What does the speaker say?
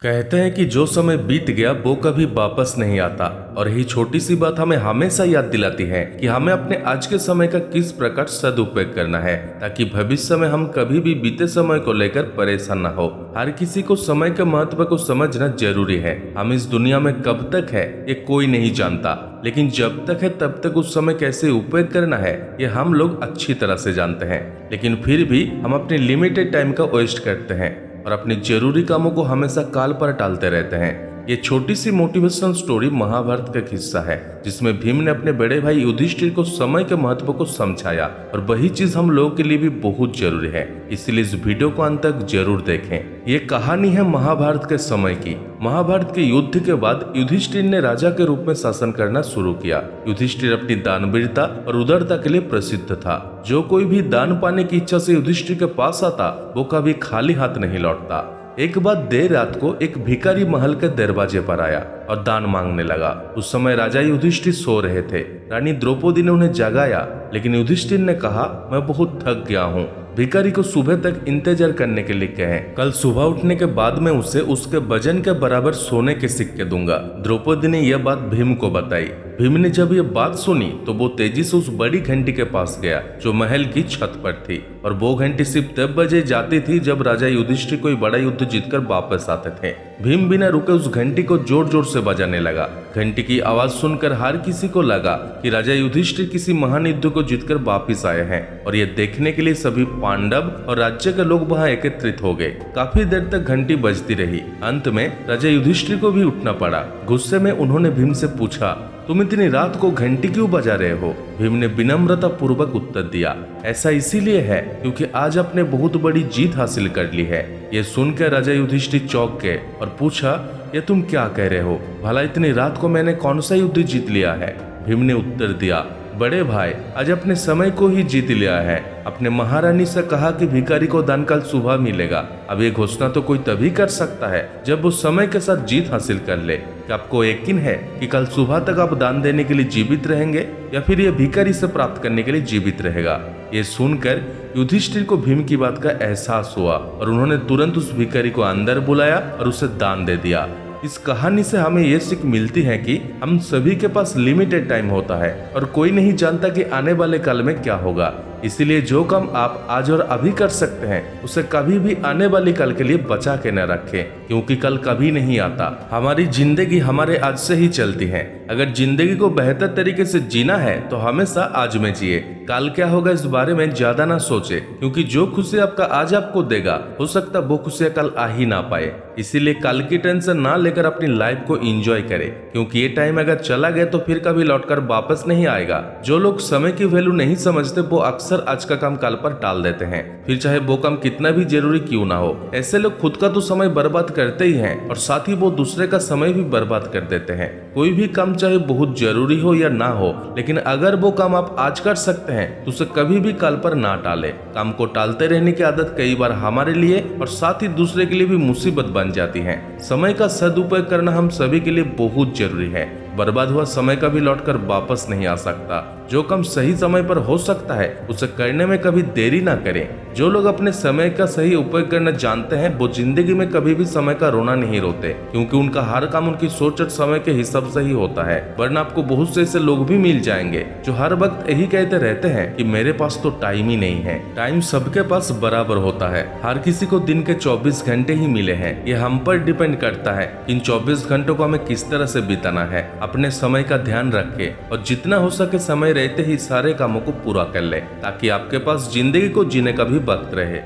कहते हैं कि जो समय बीत गया वो कभी वापस नहीं आता और यही छोटी सी बात हमें हमेशा याद दिलाती है कि हमें अपने आज के समय का किस प्रकार सदुपयोग करना है ताकि भविष्य में हम कभी भी बीते समय को लेकर परेशान न हो। हर किसी को समय के महत्व को समझना जरूरी है। हम इस दुनिया में कब तक है ये कोई नहीं जानता, लेकिन जब तक है तब तक उस समय कैसे उपयोग करना है ये हम लोग अच्छी तरह से जानते हैं। लेकिन फिर भी हम अपने लिमिटेड टाइम का वेस्ट करते हैं और अपने जरूरी कामों को हमेशा काल पर टालते रहते हैं। ये छोटी सी मोटिवेशनल स्टोरी महाभारत का किस्सा है जिसमें भीम ने अपने बड़े भाई युधिष्ठिर को समय के महत्व को समझाया और वही चीज हम लोगों के लिए भी बहुत जरूरी है। इसलिए इस वीडियो को अंत तक जरूर देखें। ये कहानी है महाभारत के समय की। महाभारत के युद्ध के बाद युधिष्ठिर ने राजा के रूप में शासन करना शुरू किया। युधिष्ठिर अपनी दानवीरता और उदारता के लिए प्रसिद्ध था। जो कोई भी दान पाने की इच्छा से युधिष्ठिर के पास आता वो कभी खाली हाथ नहीं लौटता। एक बार देर रात को एक भिखारी महल के दरवाजे पर आया और दान मांगने लगा। उस समय राजा युधिष्ठिर सो रहे थे। रानी द्रौपदी ने उन्हें जगाया, लेकिन युधिष्ठिर ने कहा, मैं बहुत थक गया हूँ। भिखारी को सुबह तक इंतजार करने के लिए कहें। कल सुबह उठने के बाद मैं उसे उसके वजन के बराबर सोने के सिक्के दूंगा। द्रौपदी ने यह बात भीम को बताई। भीम ने जब यह बात सुनी तो वो तेजी से उस बड़ी घंटी के पास गया जो महल की छत पर थी, और वो घंटी सिर्फ तब बजे जाती थी जब राजा युधिष्ठिर कोई बड़ा युद्ध जीतकर वापस आते थे। भीम बिना रुके उस घंटी को जोर जोर से बजाने लगा। घंटी की आवाज सुनकर हर किसी को लगा कि राजा युधिष्ठिर किसी महान युद्ध को जीतकर वापस आए हैं, और ये देखने के लिए सभी पांडव और राज्य के लोग वहां एकत्रित हो गए। काफी देर तक घंटी बजती रही। अंत में राजा युधिष्ठिर को भी उठना पड़ा। गुस्से में उन्होंने भीम से पूछा, तुम इतनी रात को घंटी क्यों बजा रहे हो? भीम ने विनम्रता पूर्वक उत्तर दिया, ऐसा इसीलिए है क्योंकि आज आपने बहुत बड़ी जीत हासिल कर ली है। ये सुनकर राजा युधिष्ठिर चौंक गए और पूछा, ये तुम क्या कह रहे हो? भला इतनी रात को मैंने कौन सा युद्ध जीत लिया है? भीम ने उत्तर दिया, बड़े भाई, आज अपने समय को ही जीत लिया है। अपने महारानी से कहा कि भिखारी को दान कल सुबह मिलेगा। अब ये घोषणा तो कोई तभी कर सकता है जब वो समय के साथ जीत हासिल कर ले। क्या आपको यकीन है कि कल सुबह तक आप दान देने के लिए जीवित रहेंगे या फिर ये भिखारी से प्राप्त करने के लिए जीवित रहेगा? ये सुनकर युधिष्ठिर को भीम की बात का एहसास हुआ और उन्होंने तुरंत उस भिखारी को अंदर बुलाया और उसे दान दे दिया। इस कहानी से हमें यह सीख मिलती है कि हम सभी के पास लिमिटेड टाइम होता है और कोई नहीं जानता कि आने वाले काल में क्या होगा। इसीलिए जो काम आप आज और अभी कर सकते हैं उसे कभी भी आने वाले कल के लिए बचा के न रखें, क्योंकि कल कभी नहीं आता। हमारी जिंदगी हमारे आज से ही चलती है। अगर जिंदगी को बेहतर तरीके से जीना है तो हमेशा आज में जिए। कल क्या होगा इस बारे में ज्यादा ना सोचे, क्योंकि जो खुशी आपका आज आपको देगा हो सकता वो खुशियां कल आ ही ना पाए। इसीलिए कल की टेंशन ना लेकर अपनी लाइफ को एंजॉय करें, क्योंकि ये टाइम अगर चला गया तो फिर कभी लौटकर वापस नहीं आएगा। जो लोग समय की वैल्यू नहीं समझते वो अक्सर आज का काम कल पर टाल देते हैं, फिर चाहे वो काम कितना भी जरूरी क्यों ना हो। ऐसे लोग खुद का तो समय बर्बाद करते ही हैं और साथ ही वो दूसरे का समय भी बर्बाद कर देते हैं। कोई भी काम चाहे बहुत जरूरी हो या ना हो, लेकिन अगर वो काम आप आज कर सकते हैं तो उसे कभी भी कल पर ना टाले। काम को टालते रहने की आदत कई बार हमारे लिए और साथ ही दूसरे के लिए भी मुसीबत बन जाती है। समय का सदुपयोग करना हम सभी के लिए बहुत जरूरी है। बर्बाद हुआ समय कभी लौटकर वापस नहीं आ सकता। जो काम सही समय पर हो सकता है उसे करने में कभी देरी ना करें। जो लोग अपने समय का सही उपयोग करना जानते हैं वो जिंदगी में कभी भी समय का रोना नहीं रोते, क्योंकि उनका हर काम उनकी सोच और समय के हिसाब से ही होता है। वरना आपको बहुत से ऐसे लोग भी मिल जाएंगे जो हर वक्त यही कहते रहते हैं कि मेरे पास तो टाइम ही नहीं है। टाइम सबके पास बराबर होता है। हर किसी को दिन के 24 घंटे ही मिले हैं। ये हम पर डिपेंड करता है इन 24 घंटों को हमें किस तरह से बिताना है। अपने समय का ध्यान रखें और जितना हो सके समय रहते ही सारे कामों को पूरा कर ले, ताकि आपके पास जिंदगी को जीने का भी वक्त रहे।